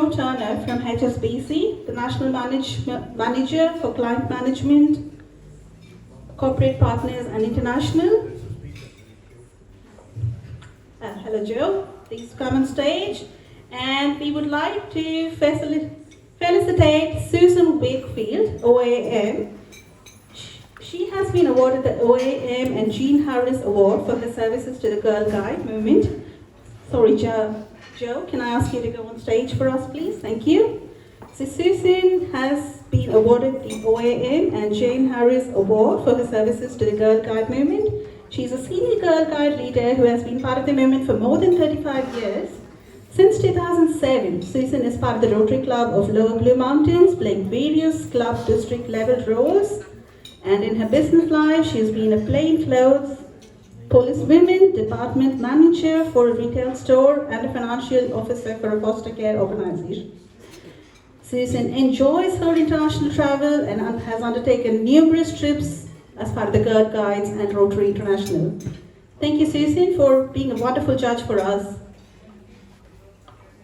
Joe Turner from HSBC, the National Manager for Client Management, Corporate Partners and International. Hello Joe, please come on stage. And we would like to felicitate Susan Wakefield, OAM. She has been awarded the OAM and Jean Harris Award for her services to the Girl Guide movement. Sorry, Joe, can I ask you to go on stage for us, please? Thank you. So Susan has been awarded the OAM and Jean Harris Award for her services to the Girl Guide movement. She's a senior Girl Guide leader who has been part of the movement for more than 35 years. Since 2007, Susan is part of the Rotary Club of Lower Blue Mountains, playing various club district level roles. And in her business life, she has been a plainclothes policewoman, department manager for a retail store, and a financial officer for a foster care organization. Susan enjoys her international travel and has undertaken numerous trips as part of the Girl Guides and Rotary International. Thank you, Susan, for being a wonderful judge for us.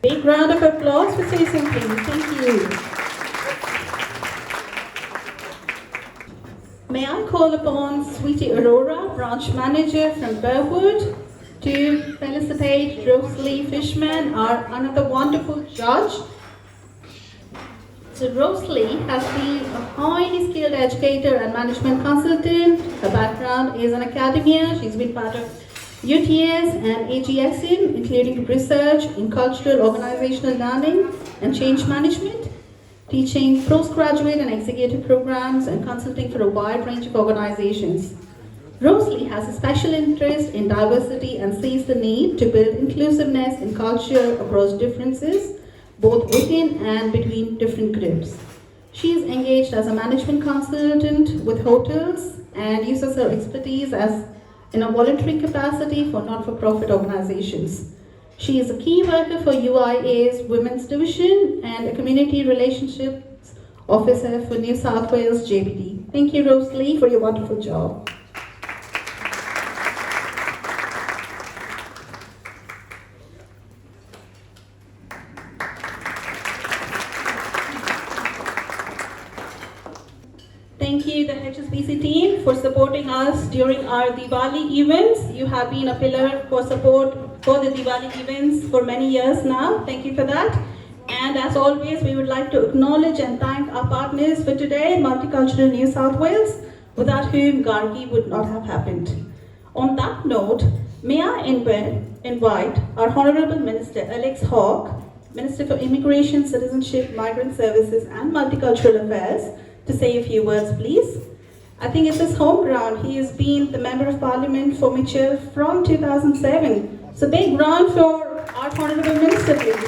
Big round of applause for Susan, please. Thank you. May I call upon Sweetie Aurora, Branch Manager from Burwood, to felicitate Rosalie Fishman, our another wonderful judge. So Rosalie has been a highly skilled educator and management consultant. Her background is in academia. She's been part of UTS and AGSM, including research in cultural organizational learning and change management, teaching postgraduate and executive programs, and consulting for a wide range of organizations. Rosalie has a special interest in diversity and sees the need to build inclusiveness in culture across differences, both within and between different groups. She is engaged as a management consultant with hotels and uses her expertise as in a voluntary capacity for not-for-profit organizations. She is a key worker for UIA's Women's Division and a Community Relationships Officer for New South Wales JBD. Thank you, Rosalie, for your wonderful job. Thank you, the HSBC team, for supporting us during our Diwali events. You have been a pillar for support for the Diwali events for many years now. Thank you for that. And as always, we would like to acknowledge and thank our partners for today, Multicultural New South Wales, without whom Gargi would not have happened. On that note, may I invite our Honourable Minister Alex Hawke, Minister for Immigration, Citizenship, Migrant Services and Multicultural Affairs, to say a few words, please. I think it's his home ground. He has been the Member of Parliament for Mitchell from 2007. So big round for our Honourable Minister, please.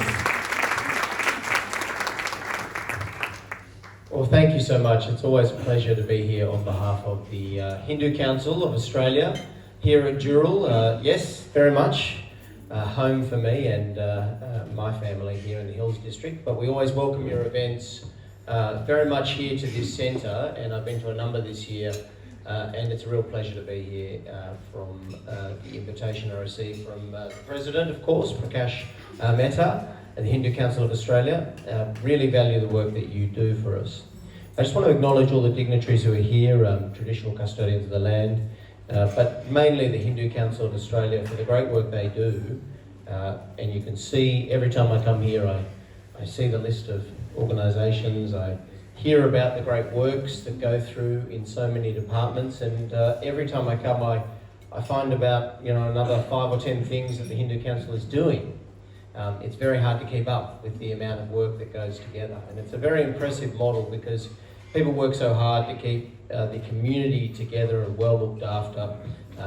Well, thank you so much. It's always a pleasure to be here on behalf of the Hindu Council of Australia here at Dural. Yes, very much home for me and my family here in the Hills District, but we always welcome your events very much here to this centre, and I've been to a number this year, and it's a real pleasure to be here from the invitation I received from the President, of course, Prakash Mehta, and the Hindu Council of Australia. Really value the work that you do for us. I just want to acknowledge all the dignitaries who are here, traditional custodians of the land, but mainly the Hindu Council of Australia for the great work they do. And you can see every time I come here, I see the list of organisations, I hear about the great works that go through in so many departments, and every time I come I find about another 5 or 10 things that the Hindu Council is doing. It's very hard to keep up with the amount of work that goes together, and it's a very impressive model because people work so hard to keep the community together and well looked after,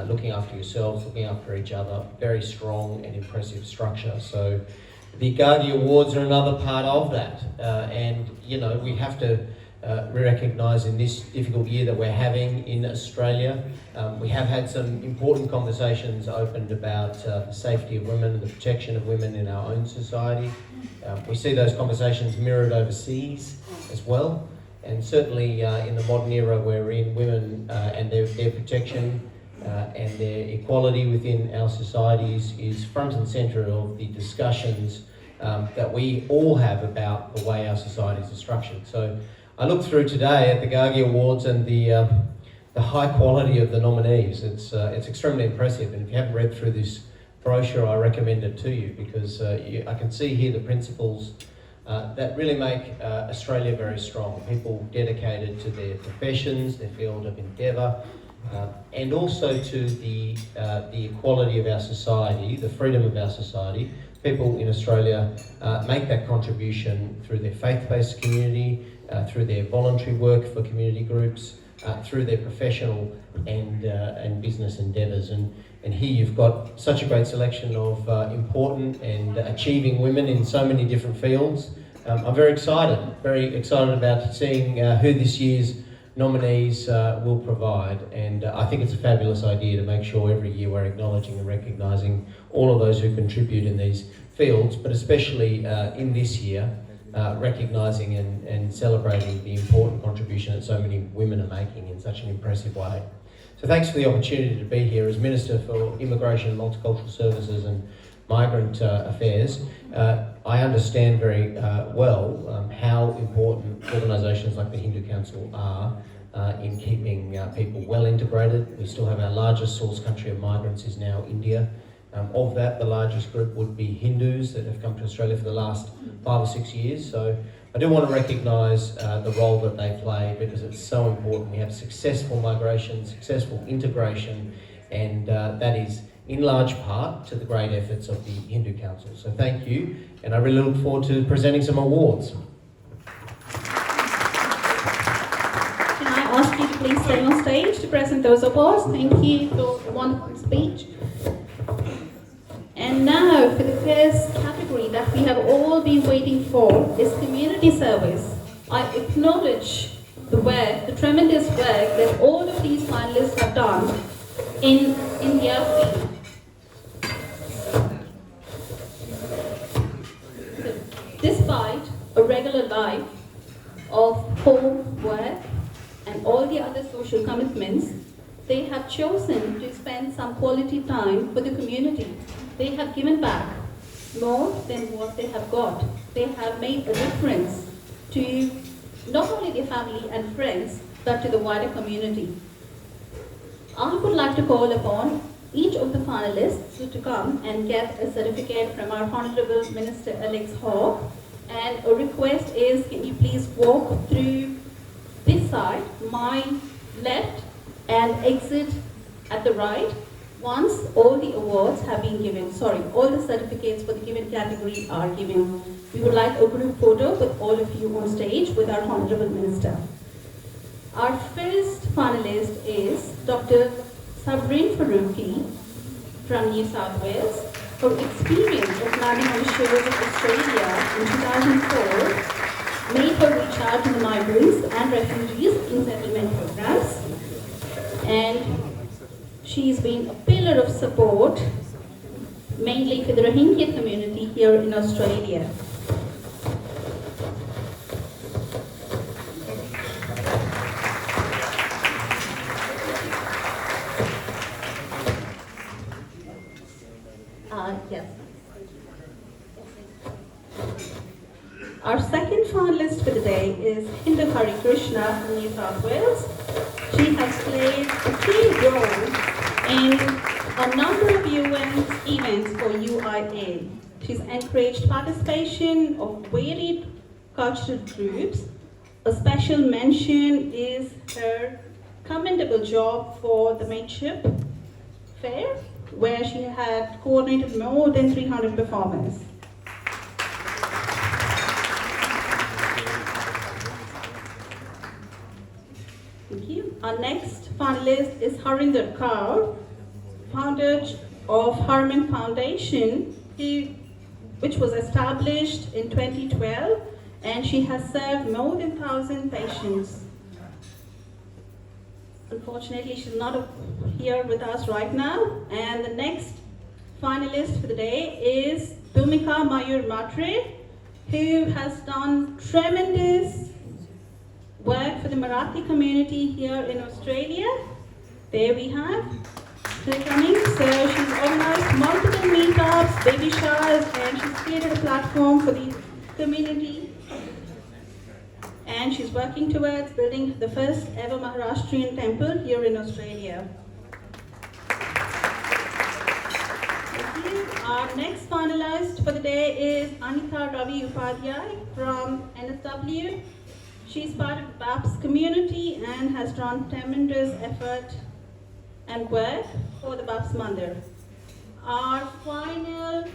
looking after yourselves, looking after each other. Very strong and impressive structure. So the Gargi Awards are another part of that, and we have to recognise in this difficult year that we're having in Australia, we have had some important conversations opened about the safety of women and the protection of women in our own society. We see those conversations mirrored overseas as well, and certainly in the modern era we're in, women and their protection and their equality within our societies is front and centre of the discussions that we all have about the way our societies are structured. So I looked through today at the Gargi Awards and the high quality of the nominees. It's extremely impressive, and if you haven't read through this brochure, I recommend it to you, because I can see here the principles that really make Australia very strong. People dedicated to their professions, their field of endeavour, and also to the equality of our society, the freedom of our society. People in Australia make that contribution through their faith-based community, through their voluntary work for community groups, through their professional and business endeavours. And here you've got such a great selection of important and achieving women in so many different fields. I'm very excited about seeing who this year's nominees will provide, and I think it's a fabulous idea to make sure every year we're acknowledging and recognising all of those who contribute in these fields, but especially in this year, recognising and celebrating the important contribution that so many women are making in such an impressive way. So thanks for the opportunity to be here as Minister for Immigration, Multicultural Services and Migrant Affairs. I understand very well how important organisations like the Hindu Council are in keeping people well integrated. We still have our largest source country of migrants is now India. Of that, the largest group would be Hindus that have come to Australia for the last 5 or 6 years. So I do want to recognise the role that they play, because it's so important. We have successful migration, successful integration, and that is in large part to the great efforts of the Hindu Council. So thank you, and I really look forward to presenting some awards. Can I ask you to please stay on stage to present those awards? Thank you for the wonderful speech. And now for the first category that we have all been waiting for is community service. I acknowledge the tremendous work that all of these finalists have done in their field. Despite a regular life of home, work, and all the other social commitments, they have chosen to spend some quality time for the community. They have given back more than what they have got. They have made a difference to not only their family and friends, but to the wider community. I would like to call upon each of the finalists to come and get a certificate from our Honourable Minister Alex Hawke. And a request is, can you please walk through this side, my left, and exit at the right once all the awards have been given. All the certificates for the given category are given. We would like a group photo with all of you on stage with our Honourable Minister. Our first finalist is Dr. Sabrin Faruqi from New South Wales. Her experience of landing on the shores of Australia in 2004 made her reach out to the migrants and refugees in settlement programs. And she's been a pillar of support, mainly for the Rohingya community here in Australia. Yes. Our second finalist for the day is Hindu Hari Krishna from New South Wales. She has played a key role in a number of events for UIA. She's encouraged participation of varied cultural groups. A special mention is her commendable job for the Mateship Fair, where she had coordinated more than 300 performances. Thank you. Our next finalist is Harinder Kaur, founder of Harman Foundation, which was established in 2012, and she has served more than 1,000 patients. Unfortunately, she's not here with us right now. And the next finalist for the day is Bhumika Mayur Matre, who has done tremendous work for the Marathi community here in Australia. There we have her coming. So she's organized multiple meetups, baby showers, and she's created a platform for the community. And she's working towards building the first ever Maharashtrian temple here in Australia. Thank you. Our next finalist for the day is Anita Ravi Upadhyay from NSW. She's part of the BAPS community and has drawn tremendous effort and work for the BAPS Mandir. Our final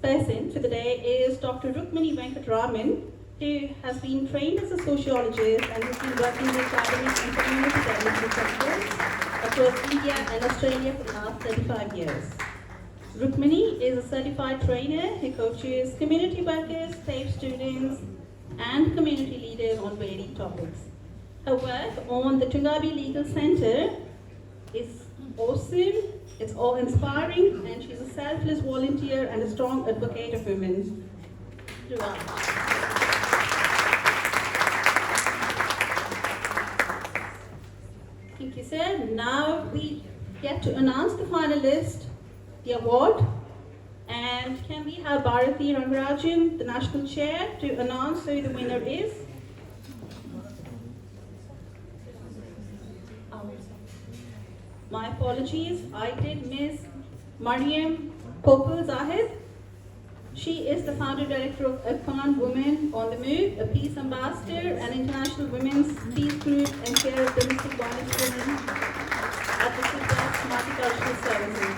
person for the day is Dr. Rukmini Venkatraman, who has been trained as a sociologist and has been working with academic and community development sectors across India and Australia for the last 35 years. Rukmini is a certified trainer who coaches community workers, TAFE students, and community leaders on varied topics. Her work on the Tungabi Legal Center is awesome, it's awe-inspiring, and she's a selfless volunteer and a strong advocate of women throughout. Thank you, sir. Now we get to announce the finalist, the award. And can we have Bharati Rangarajan, the national chair, to announce who the winner is? My apologies, I did miss Mariam Popul Zahid. She is the founder director of Afghan Women on the Move, a peace ambassador, an international women's peace group, and chair of domestic violence women at the Super Multicultural Services.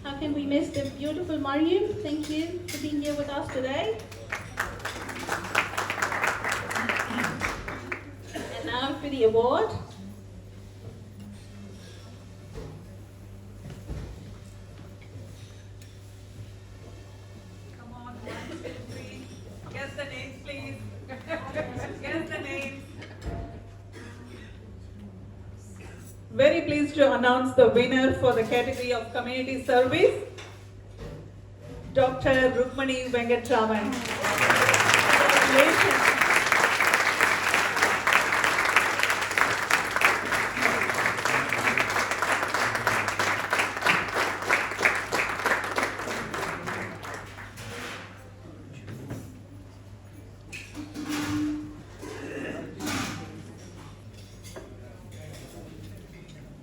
How can we miss the beautiful Mariam? Thank you for being here with us today. And now for the award. Come on, 1, 2, 3. Guess the names, please. Guess the names. Very pleased to announce the winner for the category of community service, Dr. Rukmini Venkatraman. Congratulations.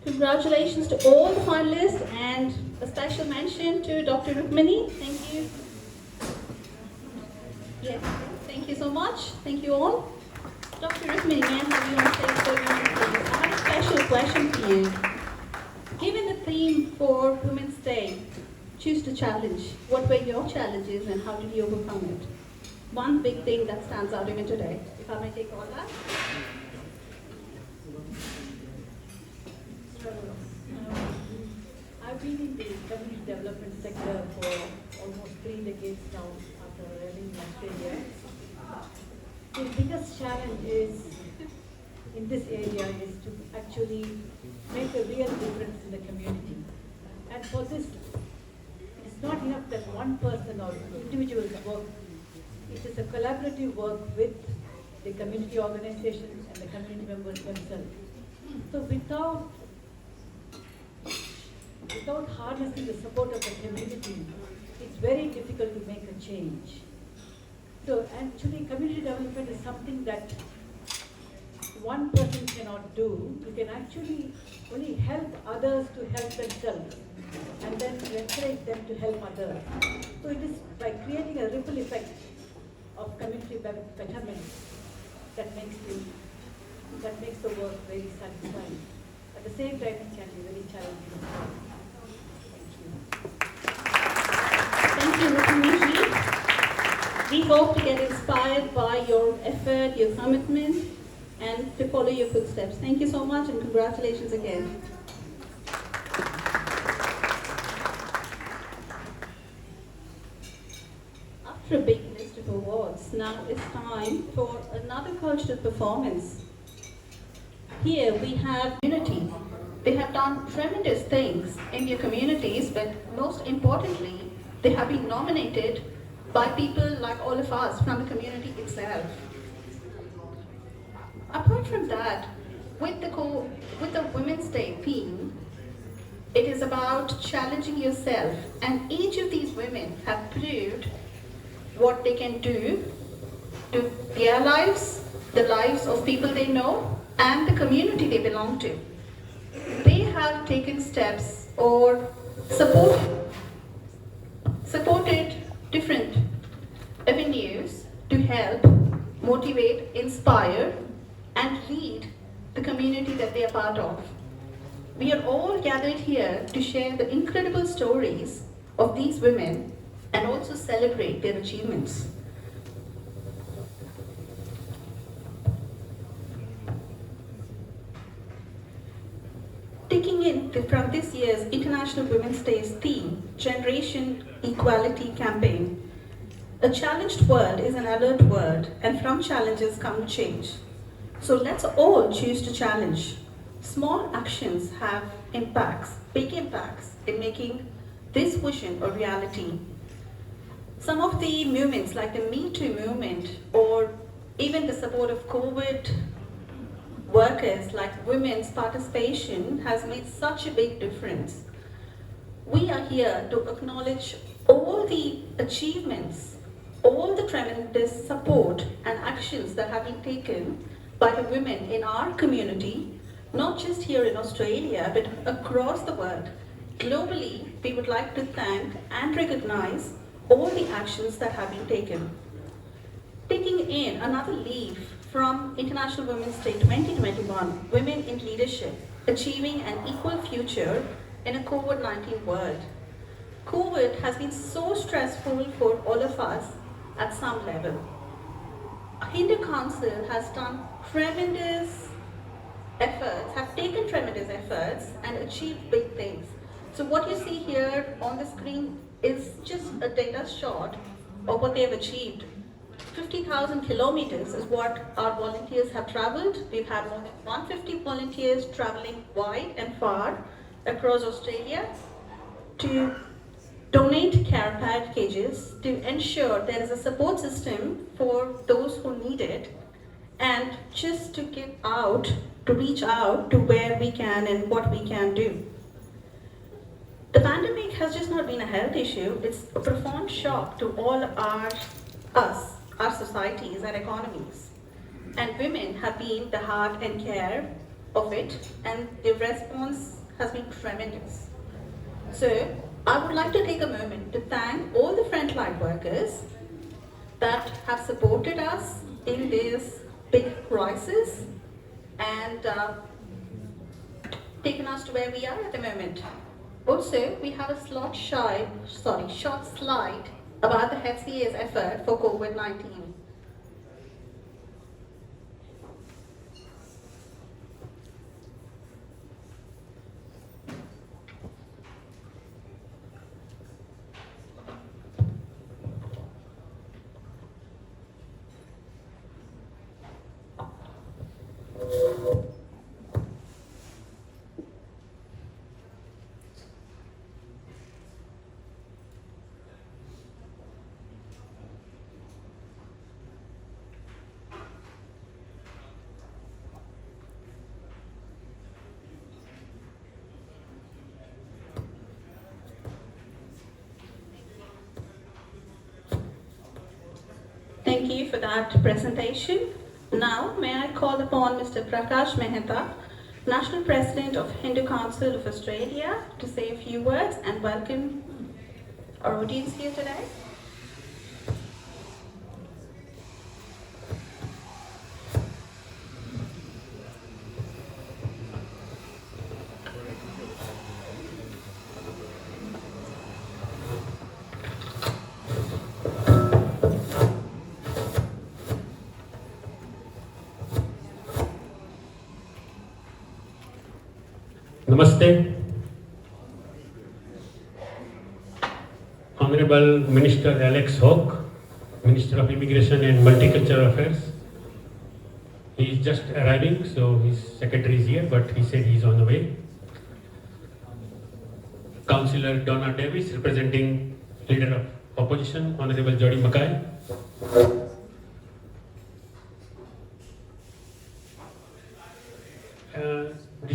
Congratulations to all the finalists and a special mention to Dr. Rukmini. Thank you. Yes, thank you so much. Thank you all. Dr. Rukmini, may I have you on stage for a moment, please? I have a special question for you. Given the theme for Women's Day, choose to challenge. What were your challenges and how did you overcome it? One big thing that stands out even today. If I may take all that. I've been in the community development sector for almost 3 decades now after living in Australia. The biggest challenge is in this area is to actually make a real difference in the community. And for this, it's not enough that one person or individuals work. It is a collaborative work with the community organizations and the community members themselves. So without harnessing the support of the community, it's very difficult to make a change. So actually community development is something that one person cannot do. You can actually only help others to help themselves and then encourage them to help others. So it is by creating a ripple effect of community betterment that makes the work very satisfying. At the same time, it can be very challenging. Thank you, Rukmini. We hope to get inspired by your effort, your commitment, and to follow your footsteps. Thank you so much and congratulations again. After a big list of awards, now it's time for another cultural performance. Here we have unity. They have done tremendous things in their communities, but most importantly, they have been nominated by people like all of us from the community itself. Apart from that, with the Women's Women's Day theme, it is about challenging yourself, and each of these women have proved what they can do to their lives, the lives of people they know, and the community they belong to. They have taken steps or supported different avenues to help, motivate, inspire, and lead the community that they are part of. We are all gathered here to share the incredible stories of these women and also celebrate their achievements. Taking in from this year's International Women's Day's theme, Generation Equality Campaign, a challenged world is an alert world, and from challenges come change. So let's all choose to challenge. Small actions have impacts, big impacts in making this vision a reality. Some of the movements like the Me Too movement or even the support of COVID workers like women's participation has made such a big difference. We are here to acknowledge all the achievements, all the tremendous support and actions that have been taken by the women in our community, not just here in Australia, but across the world. Globally, we would like to thank and recognize all the actions that have been taken. Taking in another leaf from International Women's Day 2021, Women in Leadership, Achieving an Equal Future in a COVID-19 World. COVID has been so stressful for all of us at some level. Hindu Council has done tremendous efforts, have taken tremendous efforts and achieved big things. So what you see here on the screen is just a data shot of what they have achieved. 50,000 kilometers is what our volunteers have traveled. We've had more than 150 volunteers traveling wide and far across Australia to donate care packages to ensure there is a support system for those who need it, and just to get out, to reach out to where we can and what we can do. The pandemic has just not been a health issue, it's a profound shock to all our societies and economies. And women have been the heart and care of it, and the response has been tremendous. So I would like to take a moment to thank all the frontline workers that have supported us in this big crisis and taken us to where we are at the moment. Also, we have a short slide about the HCA's effort for COVID-19. Thank you for that presentation. Now, may I call upon Mr. Prakash Mehta, National President of Hindu Council of Australia, to say a few words and welcome our audience here today. Namaste. Honorable Minister Alex Hawke, Minister of Immigration and Multicultural Affairs. He is just arriving, so his secretary is here, but he said he is on the way. Councillor Donna Davis, representing Leader of Opposition, Honorable Jody Mackay.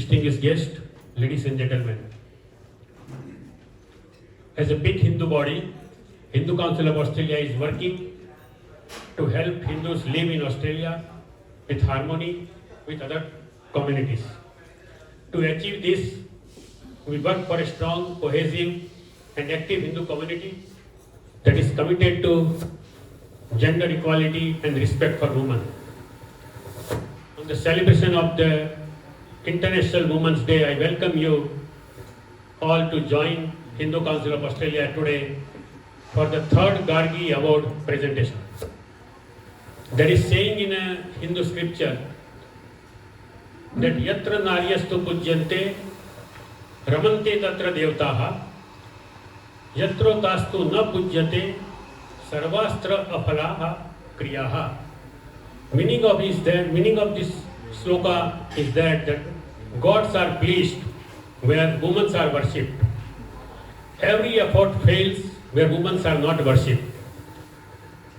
distinguished guests, ladies and gentlemen. As a big Hindu body, Hindu Council of Australia is working to help Hindus live in Australia with harmony with other communities. To achieve this, we work for a strong, cohesive and active Hindu community that is committed to gender equality and respect for women. On the celebration of the International Women's Day, I welcome you all to join Hindu Council of Australia today for the third Gargi Award presentation. There is saying in a Hindu scripture that yatra naryastu pujyante ramante tatra devtaha yatro tastu na pujyate sarvastra afalaha kriyaha. Meaning of this sloka is that gods are pleased where women are worshipped. Every effort fails where women are not worshipped.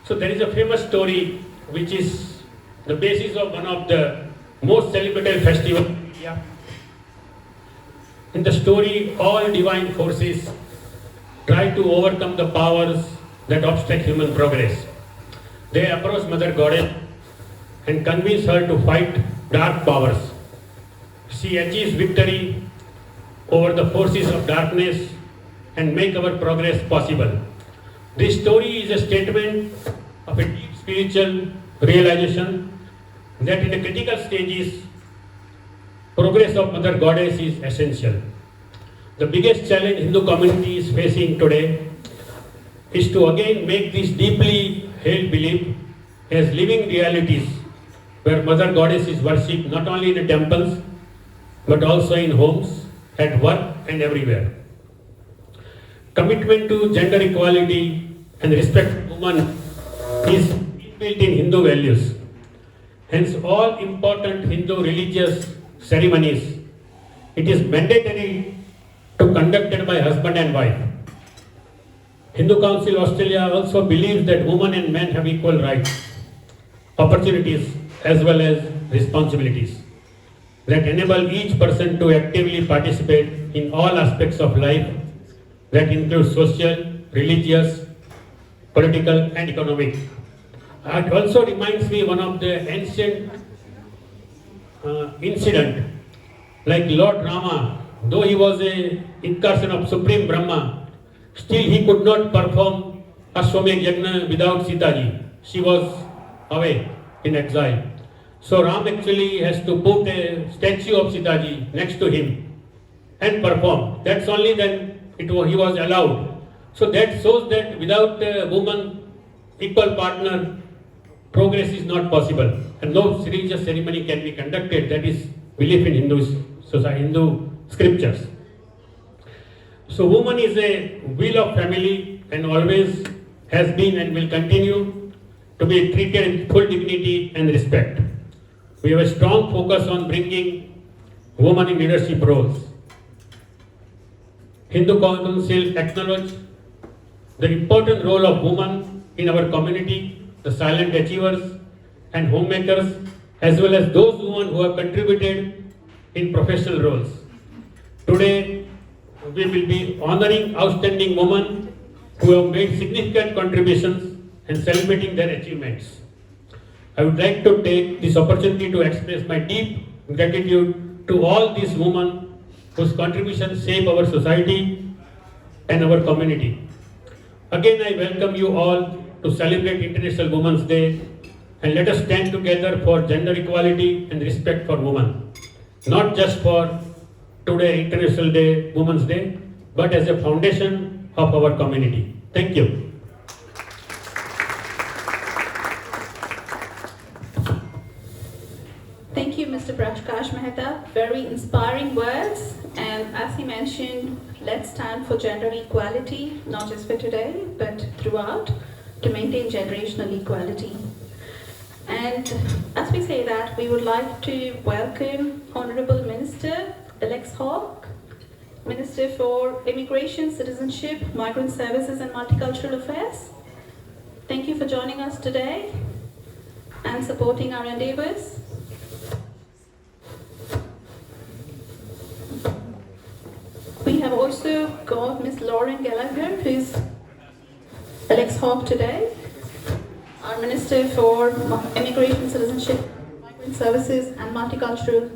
So there is a famous story which is the basis of one of the most celebrated festivals in India. In the story, all divine forces try to overcome the powers that obstruct human progress. They approach Mother Goddess and convince her to fight dark powers. She achieves victory over the forces of darkness and make our progress possible. This story is a statement of a deep spiritual realization that in the critical stages, progress of Mother Goddess is essential. The biggest challenge Hindu community is facing today is to again make this deeply held belief as living realities where Mother Goddess is worshipped not only in the temples but also in homes, at work and everywhere. Commitment to gender equality and respect for women is built in Hindu values. Hence, all important Hindu religious ceremonies, it is mandatory to conducted by husband and wife. Hindu Council Australia also believes that women and men have equal rights, opportunities as well as responsibilities that enable each person to actively participate in all aspects of life that include social, religious, political and economic. It also reminds me one of the ancient incident, like Lord Rama, though he was a incarnation of Supreme Brahma, still he could not perform Ashwamedh Yajna without Sita ji. She was away in exile. So Ram actually has to put a statue of Sita ji next to him and perform. That's only then he was allowed. So that shows that without a woman equal partner, progress is not possible and no religious ceremony can be conducted. That is belief in Hindu scriptures. So woman is a wheel of family and always has been and will continue to be treated with full dignity and respect. We have a strong focus on bringing women in leadership roles. Hindu Council acknowledges the important role of women in our community, the silent achievers and homemakers, as well as those women who have contributed in professional roles. Today, we will be honoring outstanding women who have made significant contributions and celebrating their achievements. I would like to take this opportunity to express my deep gratitude to all these women whose contributions shape our society and our community. Again, I welcome you all to celebrate International Women's Day and let us stand together for gender equality and respect for women. Not just for today, International Day, Women's Day, but as a foundation of our community. Thank you. Thank you, Mr. Prakash Mehta. Very inspiring words. And as he mentioned, let's stand for gender equality, not just for today, but throughout, to maintain generational equality. And as we say that, we would like to welcome Honorable Minister Alex Hawke, Minister for Immigration, Citizenship, Migrant Services and Multicultural Affairs. Thank you for joining us today and supporting our endeavors. have also got Miss Lauren Gallagher, who's Alex Hawk today, our Minister for Immigration, Citizenship, Migrant Services and Multicultural.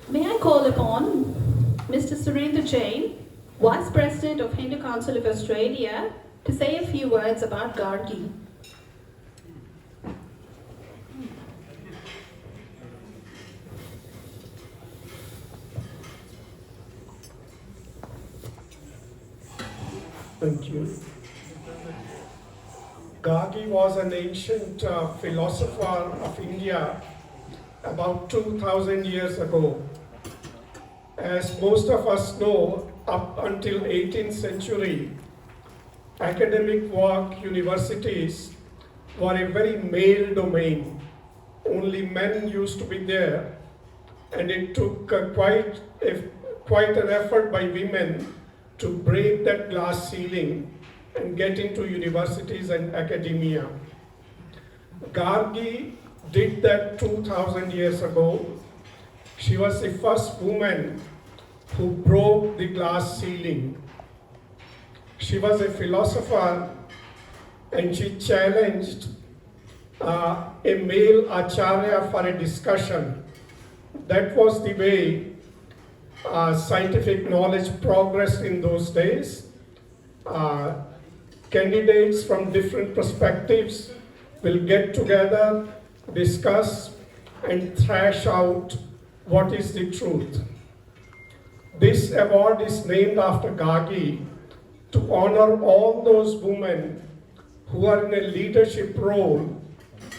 May I call upon Mr. Surendra Jain, Vice President of Hindu Council of Australia, to say a few words about Gargi. Thank you. Gargi was an ancient philosopher of India about 2000 years ago. As most of us know, up until 18th century, academic work, universities were a very male domain. Only men used to be there, and it took quite an effort by women to break that glass ceiling and get into universities and academia. Gargi did that 2000 years ago. She was the first woman who broke the glass ceiling. She was a philosopher, and she challenged a male acharya for a discussion. That was the way scientific knowledge progressed in those days. Candidates from different perspectives will get together, discuss, and thrash out what is the truth. This award is named after Gargi to honor all those women who are in a leadership role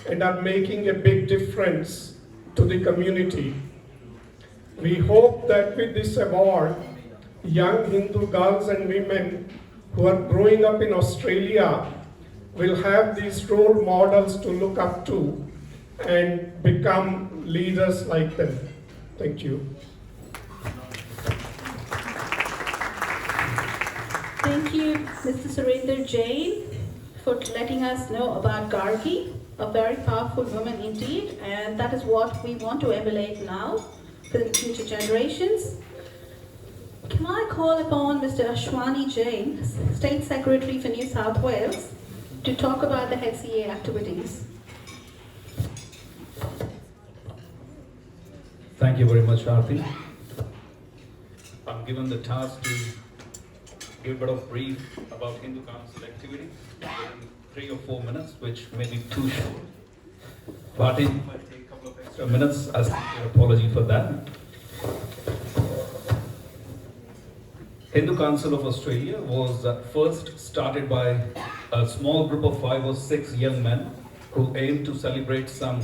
and are making a big difference to the community. We hope that with this award, young Hindu girls and women who are growing up in Australia will have these role models to look up to and become leaders like them. Thank you. Thank you, Mr. Surendra Jain, for letting us know about Gargi, a very powerful woman indeed, and that is what we want to emulate now for the future generations. Can I call upon Mr. Ashwani Jain, State Secretary for New South Wales, to talk about the HCA activities? Thank you very much, Aarti. I'm given the task to give a bit of brief about Hindu Council activities in 3 or 4 minutes, which may be too short. But if I take a couple of extra minutes, I seek your apology for that. Hindu Council of Australia was first started by a small group of 5 or 6 young men who aimed to celebrate some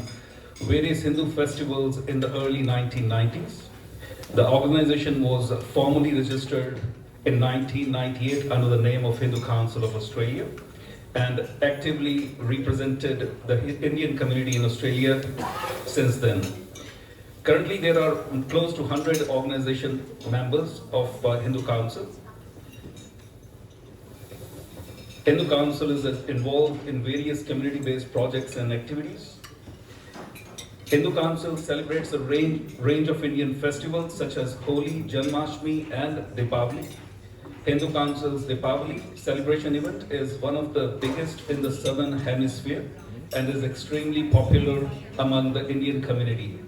various Hindu festivals in the early 1990s. The organization was formally registered in 1998 under the name of Hindu Council of Australia and actively represented the Indian community in Australia since then. Currently, there are close to 100 organization members of Hindu Council. Hindu Council is involved in various community-based projects and activities. Hindu Council celebrates a range of Indian festivals such as Holi, Janmashtami and Deepavali. Hindu Council's Deepavali celebration event is one of the biggest in the southern hemisphere and is extremely popular among the Indian community.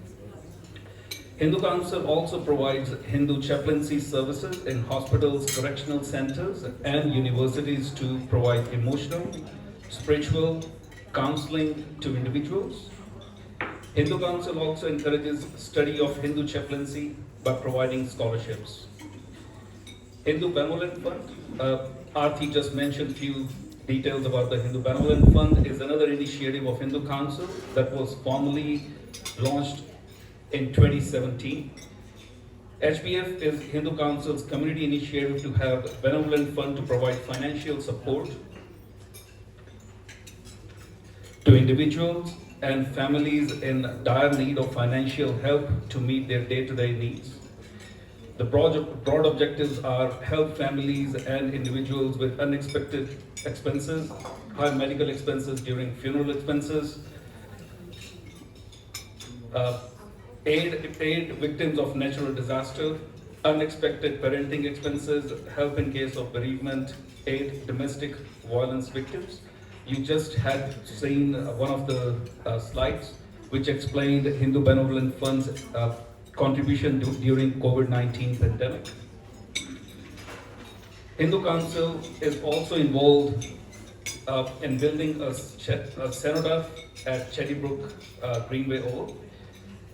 Hindu Council also provides Hindu chaplaincy services in hospitals, correctional centers, and universities to provide emotional, spiritual counseling to individuals. Hindu Council also encourages study of Hindu chaplaincy by providing scholarships. Hindu Benevolent Fund, Aarti just mentioned few details about the Hindu Benevolent Fund, is another initiative of Hindu Council that was formally launched in 2017. HBF is Hindu Council's community initiative to have a benevolent fund to provide financial support to individuals and families in dire need of financial help to meet their day-to-day needs. The broad objectives are help families and individuals with unexpected expenses, high medical expenses during funeral expenses, aid victims of natural disaster, unexpected parenting expenses, help in case of bereavement, aid domestic violence victims. You just had seen one of the slides which explained Hindu Benevolent Fund's contribution during COVID-19 pandemic. Hindu Council is also involved in building a cenotaph at Chettybrook Greenway Oval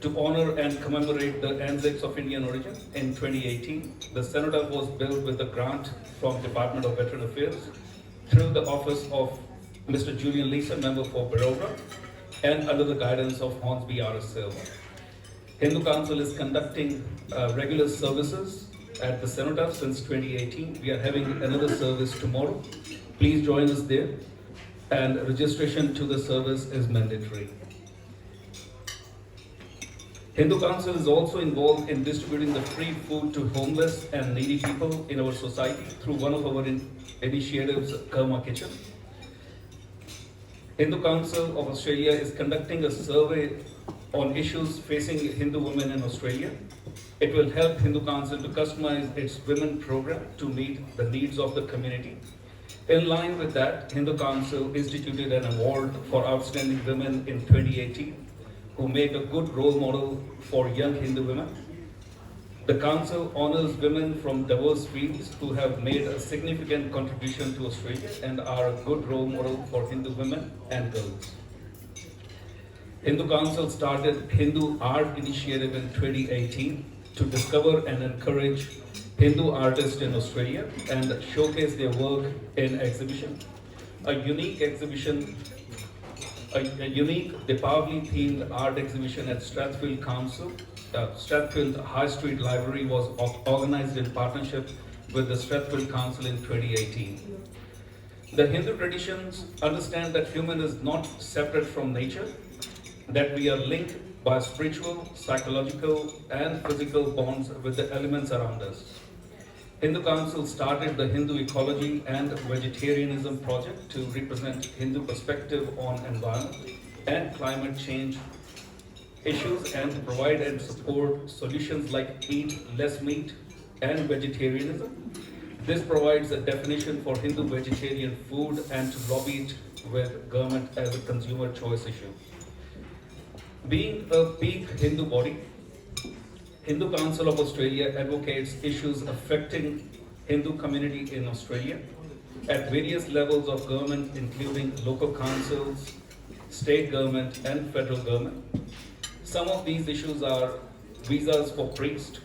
to honor and commemorate the Anzacs of Indian origin in 2018. The cenotaph was built with a grant from Department of Veteran Affairs through the office of Mr. Julian Lisa, member for Baroda, and under the guidance of Hornsby R.S. Silva. Hindu Council is conducting regular services at the cenotaph since 2018. We are having another service tomorrow. Please join us there, and registration to the service is mandatory. Hindu Council is also involved in distributing the free food to homeless and needy people in our society through one of our initiatives, Karma Kitchen. Hindu Council of Australia is conducting a survey on issues facing Hindu women in Australia. It will help Hindu Council to customize its women program to meet the needs of the community. In line with that, Hindu Council instituted an award for outstanding women in 2018 who make a good role model for young Hindu women. The Council honors women from diverse fields who have made a significant contribution to Australia and are a good role model for Hindu women and girls. Hindu Council started Hindu Art Initiative in 2018 to discover and encourage Hindu artists in Australia and showcase their work in exhibition. A unique Deepavali themed art exhibition at Strathfield High Street Library was organized in partnership with the Strathfield Council in 2018. The Hindu traditions understand that human is not separate from nature, that we are linked by spiritual, psychological, and physical bonds with the elements around us. Hindu Council started the Hindu Ecology and Vegetarianism Project to represent Hindu perspective on environment and climate change issues and to provide and support solutions like eat less meat and vegetarianism. This provides a definition for Hindu vegetarian food and to lobby it with government as a consumer choice issue. Being a peak Hindu body, Hindu Council of Australia advocates issues affecting Hindu community in Australia at various levels of government, including local councils, state government, and federal government. Some of these issues are visas for priests,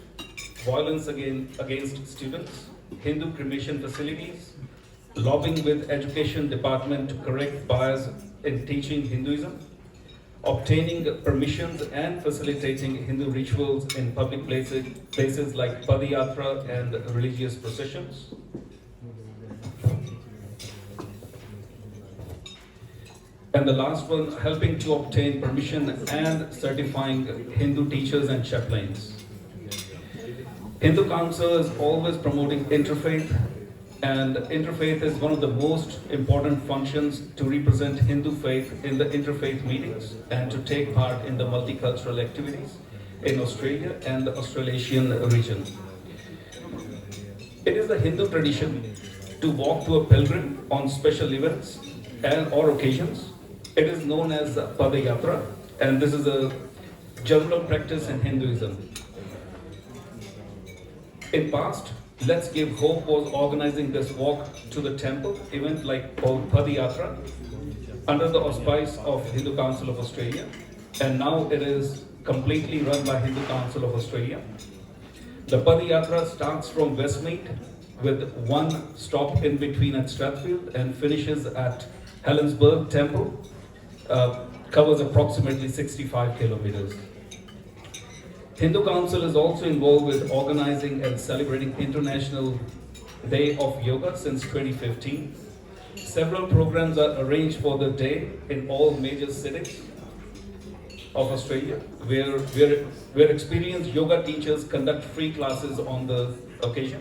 violence against students, Hindu cremation facilities, lobbying with Education Department to correct bias in teaching Hinduism, obtaining permissions and facilitating Hindu rituals in public places like Padayatra and religious processions. And the last one, helping to obtain permission and certifying Hindu teachers and chaplains. Hindu Council is always promoting interfaith, and interfaith is one of the most important functions to represent Hindu faith in the interfaith meetings and to take part in the multicultural activities in Australia and the Australasian region. It is the Hindu tradition to walk to a pilgrim on special events or occasions. It is known as Padayatra, and this is a general practice in Hinduism. In past, Let's Give Hope was organizing this walk to the temple event like Padayatra under the auspice of Hindu Council of Australia, and now it is completely run by Hindu Council of Australia. The Padayatra starts from Westmead with one stop in between at Strathfield and finishes at Helensburgh Temple, covers approximately 65 kilometers. Hindu Council is also involved with organizing and celebrating International Day of Yoga since 2015. Several programs are arranged for the day in all major cities of Australia, where experienced yoga teachers conduct free classes on the occasion.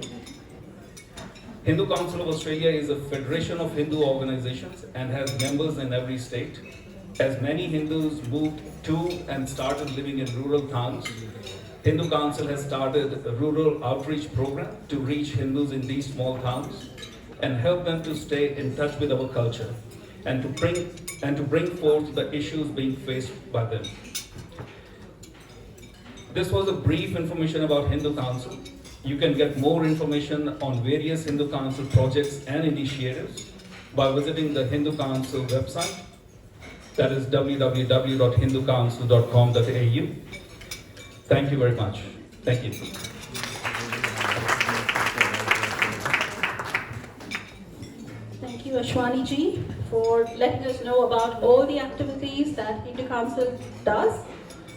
Hindu Council of Australia is a federation of Hindu organizations and has members in every state. As many Hindus moved to and started living in rural towns, Hindu Council has started a rural outreach program to reach Hindus in these small towns and help them to stay in touch with our culture and to bring forth the issues being faced by them. This was a brief information about Hindu Council. You can get more information on various Hindu Council projects and initiatives by visiting the Hindu Council website. That is www.hindukouncil.com.au. Thank you very much. Thank you. Thank you, Ashwani ji, for letting us know about all the activities that Hindu Council does.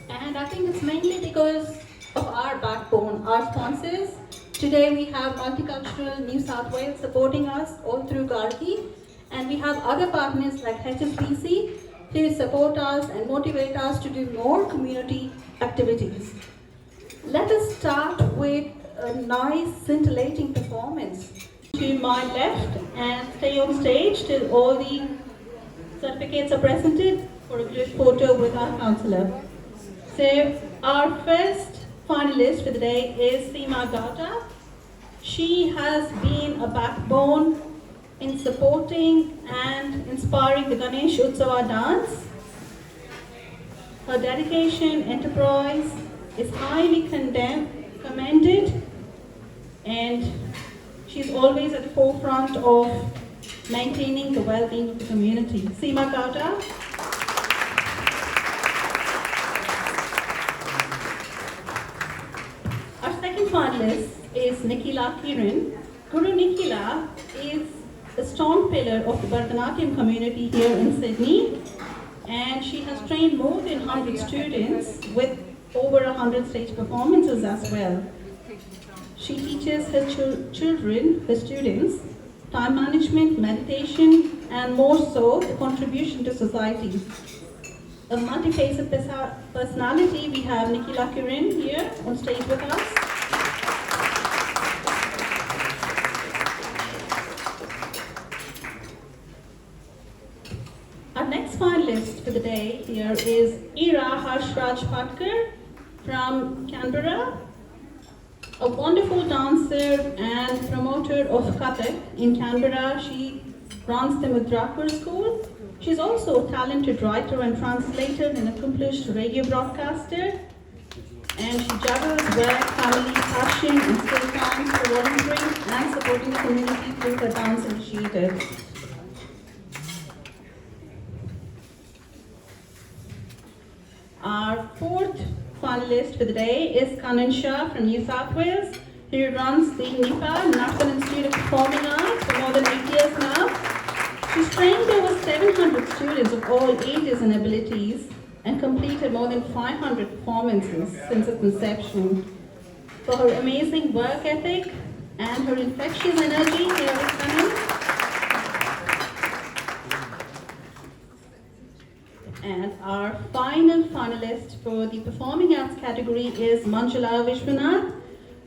And I think it's mainly because of our backbone, our sponsors. Today we have Multicultural New South Wales supporting us all through Gargi. And we have other partners like HSBC to support us and motivate us to do more community activities. Let us start with a nice scintillating performance. To my left and stay on stage till all the certificates are presented for a group photo with our councillor. So our first finalist for the day is Seema Gauta. She has been a backbone in supporting and inspiring the Ganesh Utsava dance. Her dedication, enterprise is highly commended, and she's always at the forefront of maintaining the well-being of the community. Seema Gauta. Our second finalist is Nikila Kiran. Guru Nikila is a strong pillar of the Bharatanatyam community here in Sydney, and she has trained more than 100 students with over 100 stage performances as well. She teaches her children, her students, time management, meditation, and more so, the contribution to society. A multi-faceted personality, we have Nikila Kiran here on stage with us. Our next finalist for the day here is Ira Harshraj Patkar from Canberra, a wonderful dancer and promoter of Kathak in Canberra. She runs the Mudrakar School. She's also a talented writer and translator and accomplished radio broadcaster. And she juggles work, family, passion, and still time for volunteering and supporting the community through her dance initiatives. Our fourth finalist for the day is Kanan Shah from New South Wales, who runs the NIPA, National Institute of Performing Arts, for more than 8 years now. She's trained over 700 students of all ages and abilities and completed more than 500 performances since its inception. For her amazing work ethic and her infectious energy, here is Kanan. And our final finalist for the Performing Arts category is Manjula Vishwanath.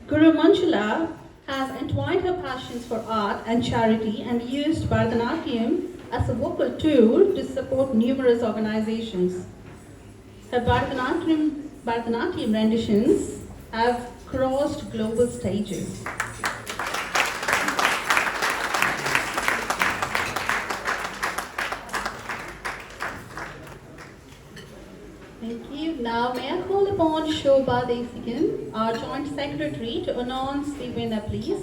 Guru Manjula has entwined her passions for art and charity and used Bharatanatyam as a vocal tool to support numerous organizations. Her Bharatanatyam renditions have crossed global stages. Thank you. Now, may I call upon Shobha Desikan, our Joint Secretary, to announce the winner, please.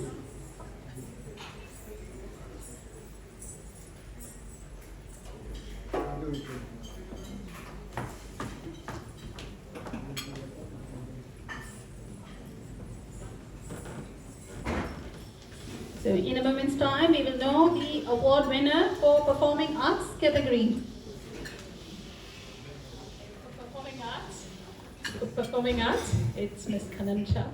So, in a moment's time, we will know the award winner for Performing Arts category. Performing Arts, it's Ms. Kanan Shah.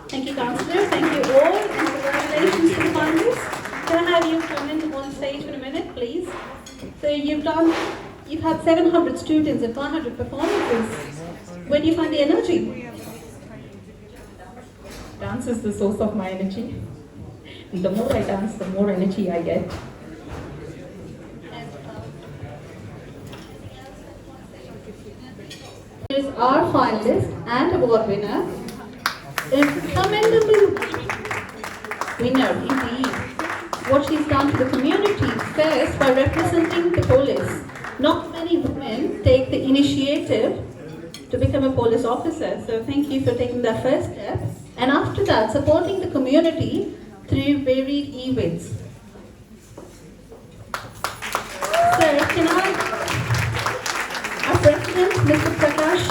Thank you, Councillor. Thank you all, and congratulations to the finalists. Can I have you come in on stage for a minute, please? So you've had 700 students and 500 performances. Where do you find the energy? Dance is the source of my energy. And the more I dance, the more energy I get. Is our finalist and award winner, a commendable winner indeed. What she's done to the community first by representing the police. Not many women take the initiative to become a police officer. So thank you for taking that first step. And after that, supporting the community through varied events. So can our President, Mr. Prakash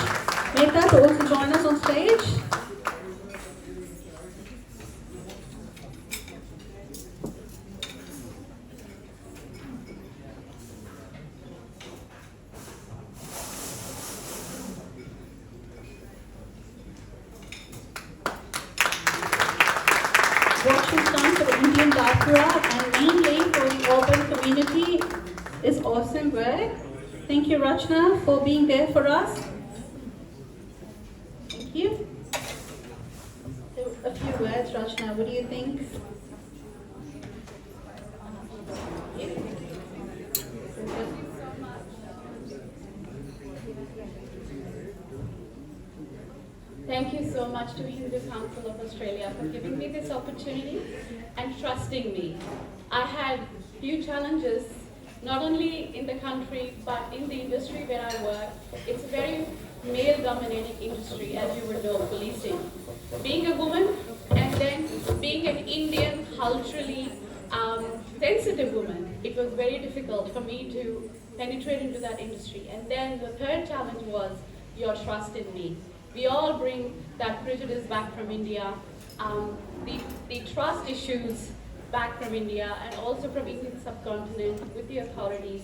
Mehta, to also join us on stage? What she's done for the Indian diaspora and mainly for the urban community is awesome work. Thank you, Rachna, for being there for us. Thank you. So, a few words, Rachna, what do you think? Thank you so much to Hindu Council of Australia for giving me this opportunity and trusting me. I had few challenges, not only in the country, but in the industry where I work. It's a very male-dominated industry, as you would know, policing. Being a woman and then being an Indian, culturally sensitive woman, it was very difficult for me to penetrate into that industry. And then the third challenge was your trust in me. We all bring that prejudice back from India, the trust issues back from India and also from Indian subcontinent with the authorities.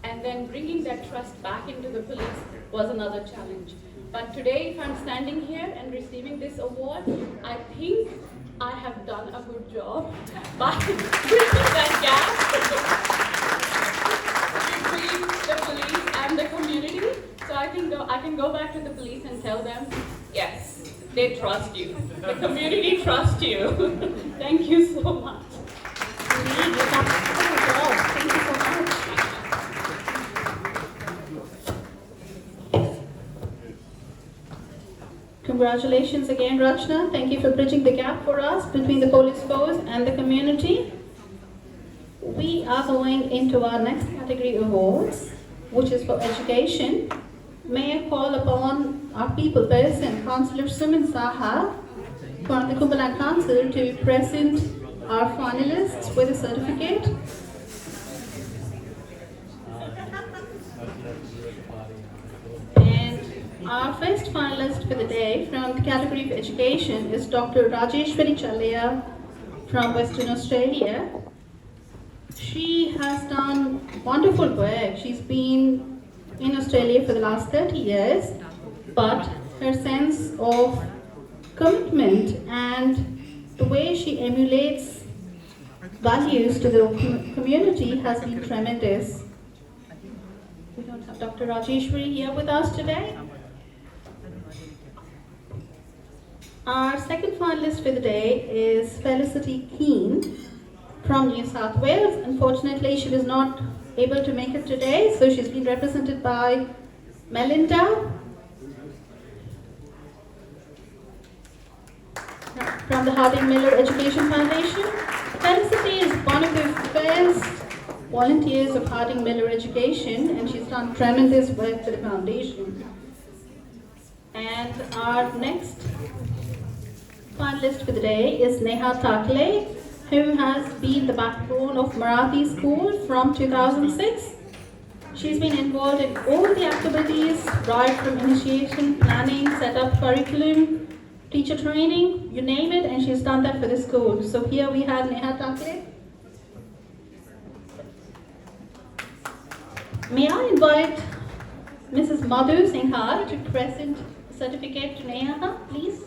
And then bringing that trust back into the police was another challenge. But today, if I'm standing here and receiving this award, I think I have done a good job by bridging that gap between the police and the community. So I can go back to the police and tell them, yes, they trust you. The community trusts you. Thank you so much. Indeed, you've done a good job. Thank you so much. Congratulations again, Rachna. Thank you for bridging the gap for us between the police force and the community. We are going into our next category awards, which is for education. May I call upon our people person, Councillor Suman Saha, from the Kumbhalan Council, to present our finalists with a certificate. And our first finalist for the day from the category of education is Dr. Rajeshwari Chalaya from Western Australia. She has done wonderful work. She's been in Australia for the last 30 years, but her sense of commitment and the way she emulates values to the community has been tremendous. We don't have Dr. Rajeshwari here with us today. Our second finalist for the day is Felicity Keane from New South Wales. Unfortunately, she was not able to make it today, so she's been represented by Melinda from the Harding Miller Education Foundation. Felicity is one of the first volunteers of Harding Miller Education, and she's done tremendous work for the foundation. And our next finalist for the day is Neha Takle, who has been the backbone of Marathi School from 2006. She's been involved in all the activities, right from initiation, planning, set up curriculum, teacher training, you name it, and she's done that for the school. So here we have Neha Takle. May I invite Mrs. Madhu Singhal to present the certificate to Neha, please?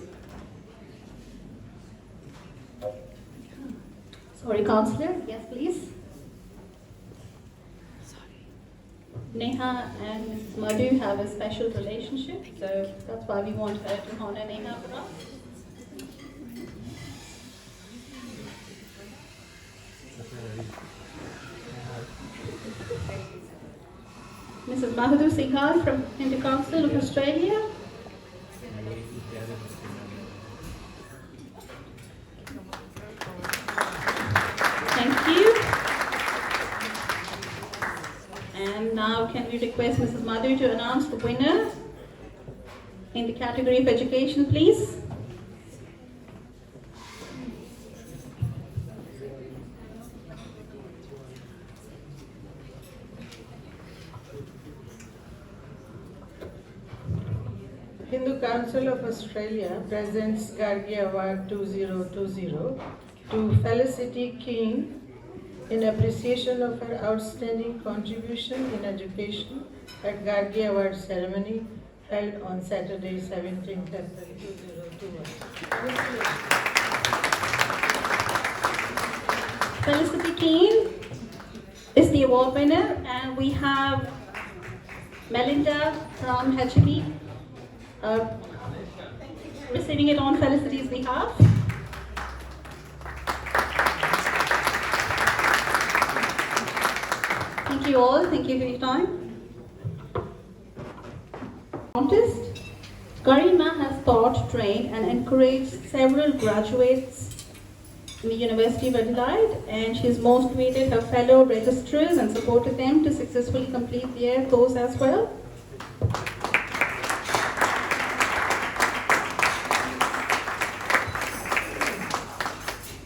Sorry, Councillor. Yes, please. Neha and Mrs. Madhu have a special relationship, so that's why we want her to honor Neha for us. Mrs. Mahadur Singhal from Hindu Council of Australia. Thank you. And now can we request Mrs. Madhu to announce the winner in the category of education, please? Hindu Council of Australia presents Gargi Award 2020 to Felicity King in appreciation of her outstanding contribution in education at Gargi Award ceremony held on Saturday, 17 February 2021. Felicity Keen is the award winner, and we have Melinda from HB receiving it on Felicity's behalf. Thank you all. Thank you for your time. Contest. Garima has taught, trained, and encouraged several graduates in the University of Adelaide, and she has motivated her fellow registrars and supported them to successfully complete their course as well.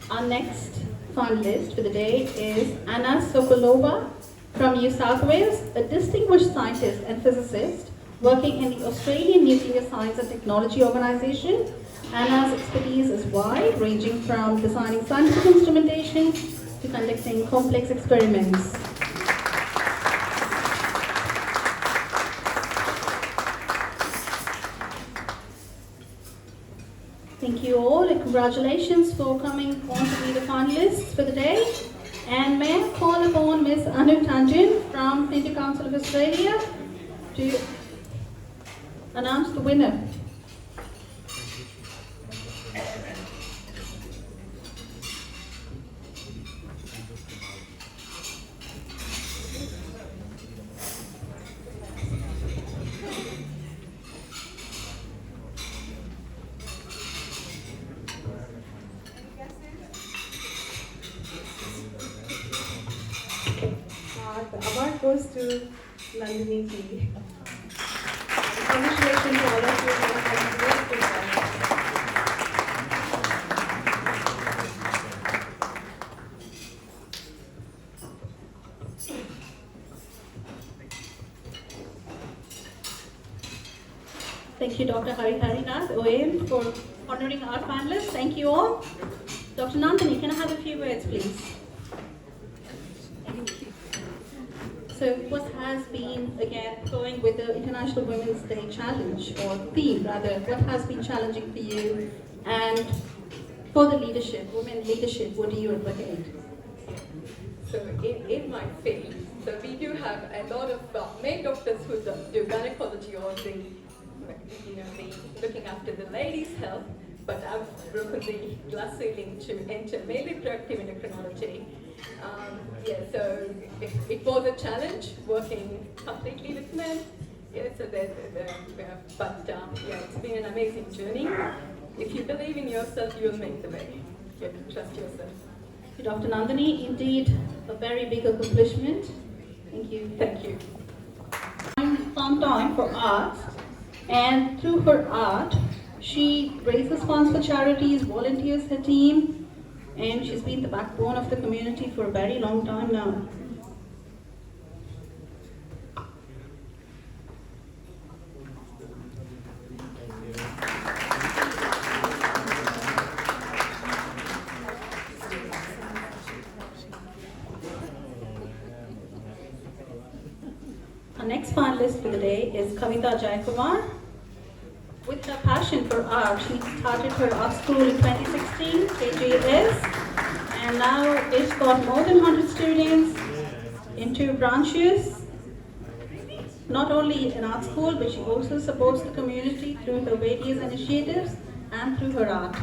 Our next finalist for the day is Anna Sokolova from New South Wales, a distinguished scientist and physicist working in the Australian Nuclear Science and Technology Organisation. Anna's expertise is wide, ranging from designing scientific instrumentation to conducting complex experiments. Thank you all, and congratulations for coming on to be the finalists for the day. And may I call upon Ms. Anu Tandon from Hindu Council of Australia to announce the winner. The award goes to Nandini ji. Congratulations to all of you. Thank you, Dr. Hari Harinath, OAM, for honoring our panelists. Thank you all. Dr. Nandini, can I have a few words, please? So what has been, again, going with the International Women's Day Challenge, or theme rather, what has been challenging for you? And for the leadership, women leadership, what do you advocate? So in my field, so we do have a lot of male doctors who do gynecology or the looking after the ladies' health, but I've broken the glass ceiling to enter male reproductive endocrinology. So it was a challenge working completely with men. It's been an amazing journey. If you believe in yourself, you will make the way. You have to trust yourself. Dr. Nandini, indeed a very big accomplishment. Thank you. Thank you. Found time for art, and through her art, she raises funds for charities, volunteers her team, and she's been the backbone of the community for a very long time now. Our next finalist for the day is Kavita Jayakumar. With her passion for art, she started her art school in 2016, KJS, and now it's got more than 100 students in 2 branches. not only an art school, but she also supports the community through her various initiatives and through her art.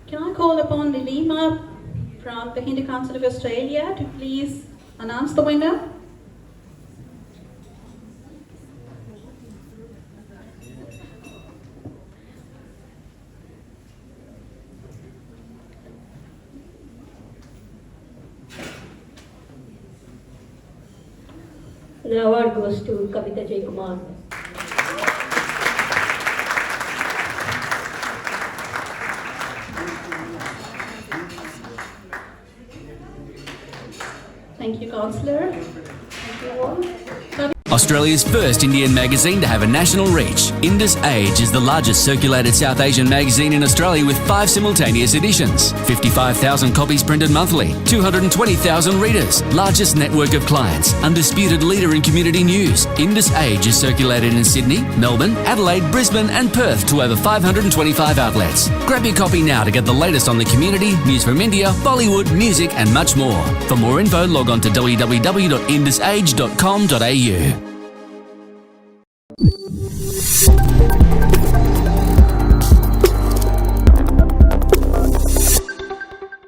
Can I call upon Nilima from the Hindu Council of Australia to please announce the winner? The award goes to Kavita Jaykumar. Thank you, Councillor. Thank you all. Australia's first Indian magazine to have a national reach, Indus Age is the largest circulated South Asian magazine in Australia with 5 simultaneous editions, 55,000 copies printed monthly, 220,000 readers, largest network of clients, undisputed leader in community news. Indus Age is circulated in Sydney, Melbourne, Adelaide, Brisbane and Perth to over 525 outlets. Grab your copy now to get the latest on the community, news from India, Bollywood, music and much more. For more info, log on to www.indusage.com.au.